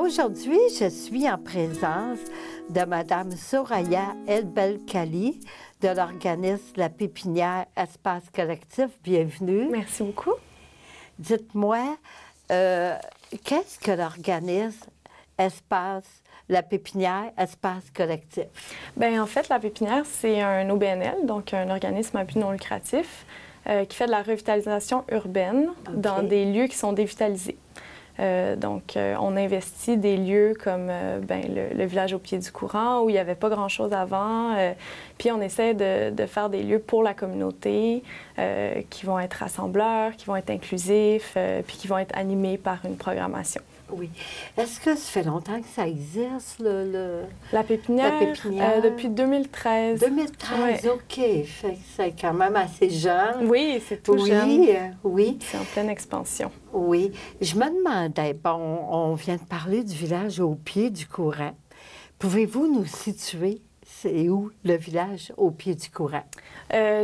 Aujourd'hui, je suis en présence de Mme Soraya El-Belkali de l'organisme La Pépinière Espace Collectif. Bienvenue. Merci beaucoup. Dites-moi, qu'est-ce que l'organisme La Pépinière Espace Collectif? Bien, en fait, La Pépinière, c'est un OBNL, donc un organisme à but non lucratif, qui fait de la revitalisation urbaine dans des lieux qui sont dévitalisés. On investit des lieux comme le village au pied du courant où il n'y avait pas grand-chose avant. Puis on essaie de faire des lieux pour la communauté qui vont être rassembleurs, qui vont être inclusifs, puis qui vont être animés par une programmation. Oui. Est-ce que ça fait longtemps que ça existe, La Pépinière? La Pépinière? Depuis 2013. 2013, ouais. OK. Fait que c'est quand même assez jeune. Oui, c'est tout jeune. Oui. C'est en pleine expansion. Oui. Je me demandais, bon, on vient de parler du village au pied du courant. Pouvez-vous nous situer, c'est où le village au pied du courant?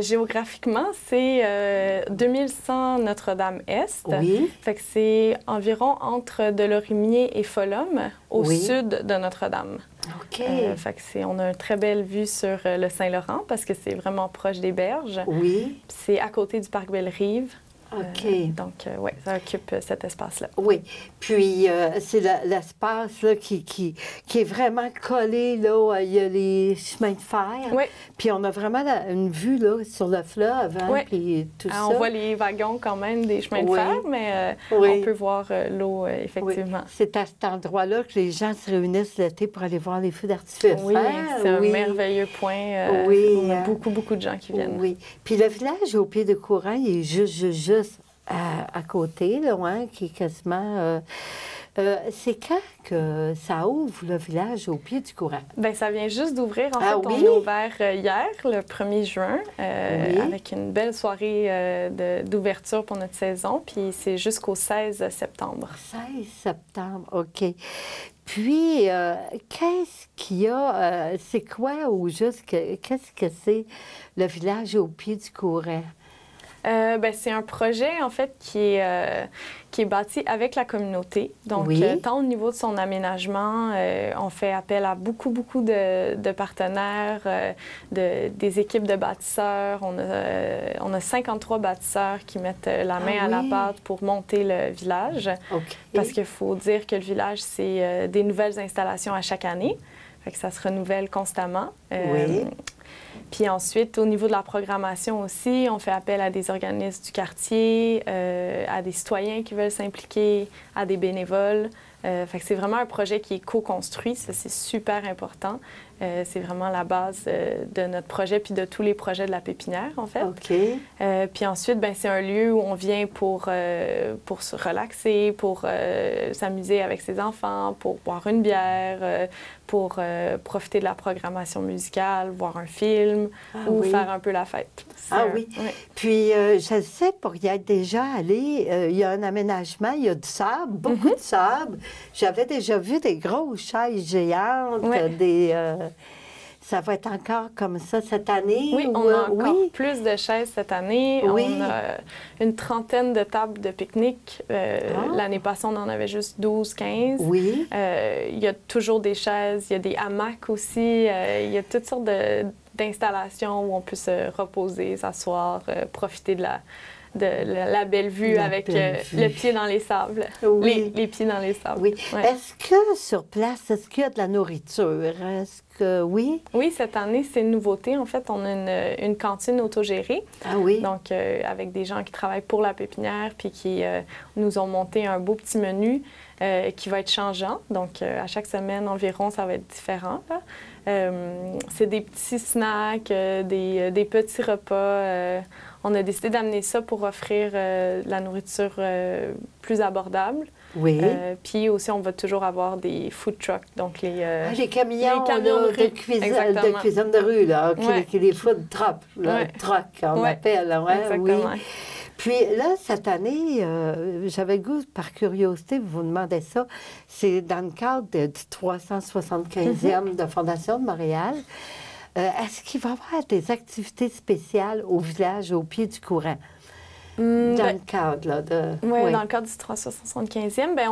Géographiquement, c'est 2100 Notre-Dame-Est. Oui. Fait que c'est environ entre Delorimier et Folum, au sud de Notre-Dame. OK. Fait que on a une très belle vue sur le Saint-Laurent parce que c'est vraiment proche des berges. Oui. C'est à côté du parc Belle-Rive. OK. Oui, ça occupe cet espace-là. Oui. Puis, c'est l'espace là, qui est vraiment collé, là. Il y a les chemins de fer. Oui. Puis, on a vraiment une vue, là, sur le fleuve, hein, puis tout ça. On voit les wagons, quand même, des chemins de fer, mais on peut voir l'eau, effectivement. Oui. C'est à cet endroit-là que les gens se réunissent l'été pour aller voir les feux d'artifice. Oui, c'est un merveilleux point. On a beaucoup de gens qui viennent. Oui. Puis, le village au pied du courant, il est juste à côté, là, hein, qui est quasiment... c'est quand que ça ouvre, le village au pied du courant? Bien, ça vient juste d'ouvrir. En fait, on a ouvert hier, le 1er juin, avec une belle soirée d'ouverture pour notre saison. Puis c'est jusqu'au 16 septembre. 16 septembre, OK. Puis, qu'est-ce qu'il y a? C'est quoi, au juste, qu'est-ce que c'est le village au pied du courant? C'est un projet, en fait, qui est bâti avec la communauté. Donc, tant au niveau de son aménagement, on fait appel à beaucoup de partenaires, des équipes de bâtisseurs. On a 53 bâtisseurs qui mettent la main à la pâte pour monter le village. Okay. Parce qu'il faut dire que le village, c'est des nouvelles installations à chaque année. Fait que ça se renouvelle constamment. Puis ensuite, au niveau de la programmation aussi, on fait appel à des organismes du quartier, à des citoyens qui veulent s'impliquer, à des bénévoles. Fait que c'est vraiment un projet qui est co-construit, ça c'est super important. C'est vraiment la base de notre projet puis de tous les projets de la pépinière, en fait. OK. Puis ensuite, c'est un lieu où on vient pour se relaxer, pour s'amuser avec ses enfants, pour boire une bière, pour profiter de la programmation musicale, voir un film ou faire un peu la fête. Oui. Puis, je sais, pour y être déjà allé, il y a un aménagement, il y a du sable, beaucoup de sable. J'avais déjà vu des grosses chaises géantes, ça va être encore comme ça cette année? Oui, on a encore plus de chaises cette année. On a une trentaine de tables de pique-nique. L'année passée, on en avait juste 12-15. Oui. Il y a toujours des chaises, il y a des hamacs aussi. Il y a toutes sortes d'installations où on peut se reposer, s'asseoir, profiter de la belle vue avec le pied dans les sables. Oui. Les pieds dans les sables. Oui. Ouais. Est-ce que sur place, est-ce qu'il y a de la nourriture? Est-ce que oui? Oui, cette année, c'est une nouveauté. En fait, on a une cantine autogérée. Ah oui? Donc, avec des gens qui travaillent pour la pépinière puis qui nous ont monté un beau petit menu qui va être changeant. Donc, à chaque semaine environ, ça va être différent. C'est des petits snacks, des petits repas. On a décidé d'amener ça pour offrir de la nourriture plus abordable. Oui. Puis aussi, on va toujours avoir des food trucks, donc les camions de cuisine de rue, là, les food trucks, on appelle. Exactement. Oui. Puis là, cette année, j'avais le goût, par curiosité, vous demandez ça, c'est dans le cadre du 375e de Fondation de Montréal. Est-ce qu'il va y avoir des activités spéciales au village au pied du courant? dans le cadre là, de... Oui, dans le cadre du 375e, bien,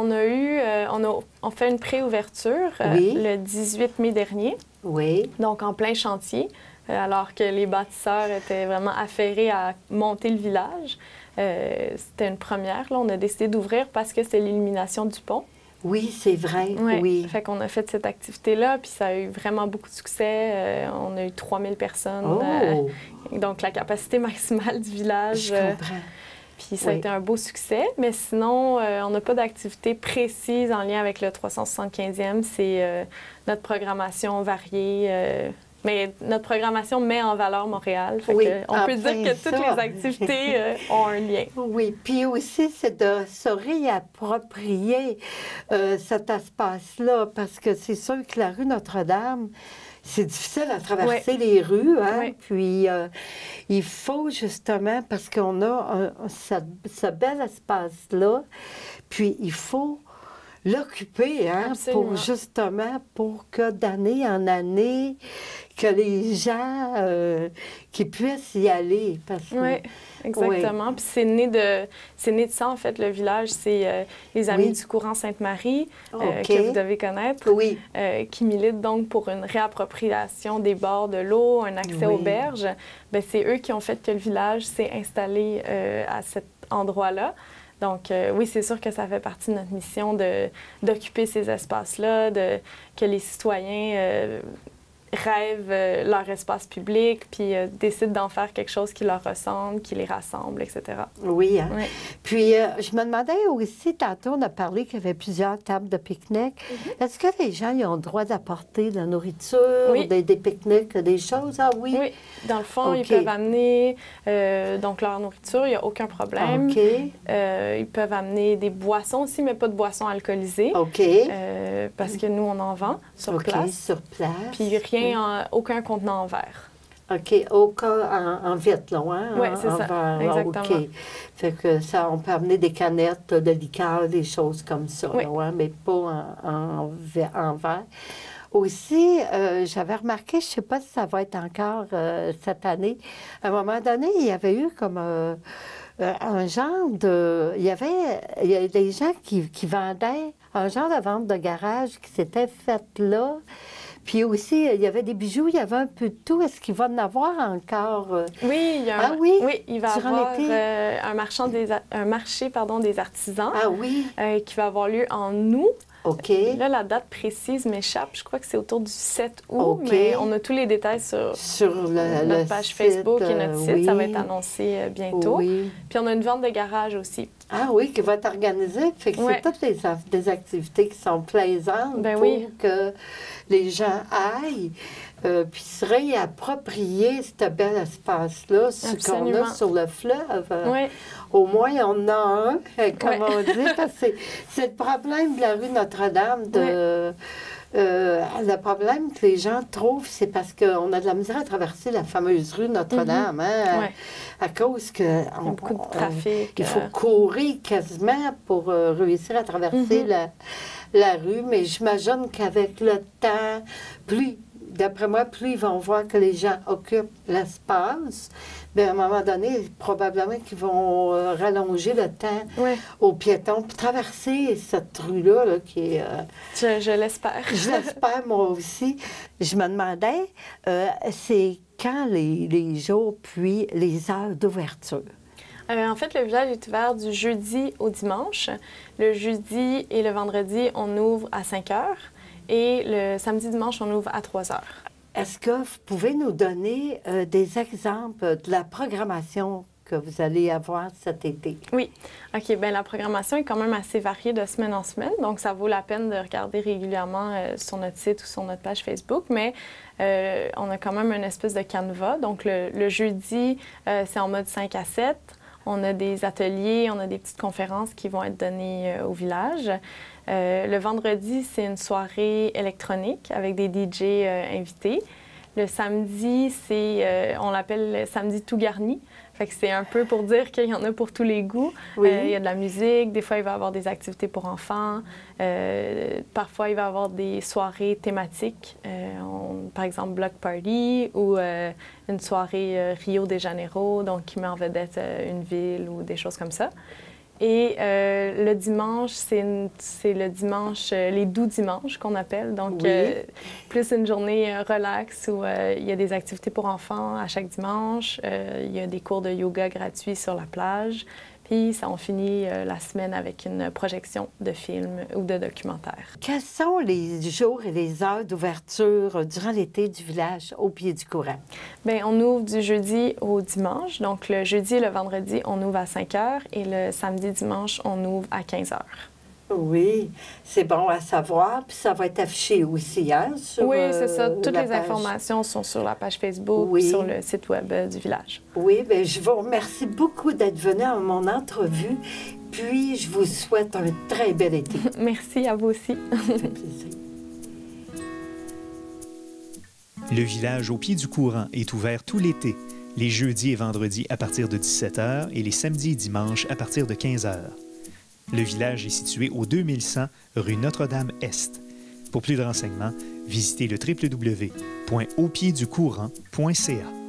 on fait une préouverture le 18 mai dernier. Oui. Donc, en plein chantier, alors que les bâtisseurs étaient vraiment affairés à monter le village. C'était une première. Là, on a décidé d'ouvrir parce que c'était l'illumination du pont. Oui, c'est vrai, oui. Fait qu'on a fait cette activité-là, puis ça a eu vraiment beaucoup de succès. On a eu 3000 personnes. Oh! Donc, la capacité maximale du village. Je comprends. Puis ça a été un beau succès. Mais sinon, on n'a pas d'activité précise en lien avec le 375e. C'est notre programmation variée. Mais notre programmation met en valeur Montréal. Fait on peut dire que toutes les activités ont un lien. Oui, puis aussi, c'est de se réapproprier cet espace-là, parce que c'est sûr que la rue Notre-Dame, c'est difficile à traverser les rues, hein? Oui. Puis il faut justement, parce qu'on a ce bel espace-là, puis il faut l'occuper, hein, pour justement, pour que d'année en année, que les gens qui puissent y aller. Oui, exactement. Puis c'est né de ça, en fait, le village. C'est les Amis du courant Sainte-Marie, que vous devez connaître, qui militent donc pour une réappropriation des bords de l'eau, un accès aux berges. Bien, c'est eux qui ont fait que le village s'est installé à cet endroit-là. Donc, oui, c'est sûr que ça fait partie de notre mission d'occuper ces espaces-là, que les citoyens rêvent leur espace public, puis décident d'en faire quelque chose qui leur ressemble, qui les rassemble, etc. Oui, hein? Oui. Puis, je me demandais aussi, tantôt, on a parlé qu'il y avait plusieurs tables de pique-nique. Est-ce que les gens ils ont le droit d'apporter de la nourriture, des pique-niques, des choses? Ah oui? Oui. Dans le fond, ils peuvent amener donc leur nourriture, il n'y a aucun problème. Ils peuvent amener des boissons aussi, mais pas de boissons alcoolisées. Parce que nous, on en vend sur place. Sur place. Puis rien, aucun contenant en verre. OK. Aucun en vitre, là, hein? Oui, c'est ça. Verre. Exactement. OK. Fait que ça, on peut amener des canettes de liqueur, des choses comme ça, là, hein? Mais pas en verre. Aussi, j'avais remarqué, je ne sais pas si ça va être encore cette année, à un moment donné, il y avait eu comme un genre de... Il y a des gens qui vendaient un genre de vente de garage qui s'était faite là. Puis aussi, il y avait des bijoux, il y avait un peu de tout. Est-ce qu'il va en avoir encore? Oui, il y a oui, il va y avoir un marché des artisans qui va avoir lieu en août. OK. Là, la date précise m'échappe. Je crois que c'est autour du 7 août, mais on a tous les détails sur notre page site, Facebook et notre site. Ça va être annoncé bientôt. Puis on a une vente de garage aussi. Ah oui, qui va être organisée. Fait que c'est toutes des activités qui sont plaisantes pour que les gens aillent. Puis se réapproprier ce bel espace-là, ce qu'on a sur le fleuve. Au moins, on a un, comme on dit, parce que c'est le problème de la rue Notre-Dame. Le problème que les gens trouvent, c'est parce qu'on a de la misère à traverser la fameuse rue Notre-Dame, hein, à cause que beaucoup de trafic. Il faut courir quasiment pour réussir à traverser la rue. Mais j'imagine qu'avec le temps, d'après moi, plus ils vont voir que les gens occupent l'espace, bien, à un moment donné, probablement qu'ils vont rallonger le temps aux piétons pour traverser cette rue-là, là, qui est... Je l'espère. Je l'espère, moi aussi. Je me demandais, c'est quand les jours puis les heures d'ouverture? En fait, le village est ouvert du jeudi au dimanche. Le jeudi et le vendredi, on ouvre à 5 heures. Et le samedi-dimanche, on ouvre à 3 heures. Est-ce que vous pouvez nous donner des exemples de la programmation que vous allez avoir cet été? Oui. OK. Bien, la programmation est quand même assez variée de semaine en semaine. Donc, ça vaut la peine de regarder régulièrement sur notre site ou sur notre page Facebook. Mais on a quand même une espèce de canevas. Donc, le jeudi, c'est en mode 5 à 7. On a des ateliers, on a des petites conférences qui vont être données au village. Le vendredi, c'est une soirée électronique avec des DJ invités. Le samedi, on l'appelle le samedi tout garni. Fait que c'est un peu pour dire qu'il y en a pour tous les goûts. Oui. Il y a de la musique, des fois il va y avoir des activités pour enfants, parfois il va y avoir des soirées thématiques, par exemple Block Party ou une soirée Rio de Janeiro, donc qui met en vedette une ville ou des choses comme ça. Et le dimanche, c'est le dimanche, les doux dimanches qu'on appelle. Donc, plus une journée relax où il y a des activités pour enfants à chaque dimanche. Il y a des cours de yoga gratuits sur la plage. Puis, on finit la semaine avec une projection de films ou de documentaires. Quels sont les jours et les heures d'ouverture durant l'été du village au pied du courant? Bien, on ouvre du jeudi au dimanche. Donc, le jeudi et le vendredi, on ouvre à 5 h et le samedi, dimanche, on ouvre à 15 h. Oui, c'est bon à savoir. Puis ça va être affiché aussi, hein, sur oui, c'est ça. Toutes les page. Informations sont sur la page Facebook, oui. sur le site web du village. Oui, bien, je vous remercie beaucoup d'être venu à mon entrevue. Puis, je vous souhaite un très bel été. Merci à vous aussi. Ça fait plaisir. Le village au pied du courant est ouvert tout l'été, les jeudis et vendredis à partir de 17 h et les samedis et dimanches à partir de 15 h. Le village est situé au 2100 rue Notre-Dame-Est. Pour plus de renseignements, visitez le www.aupiedducourant.ca.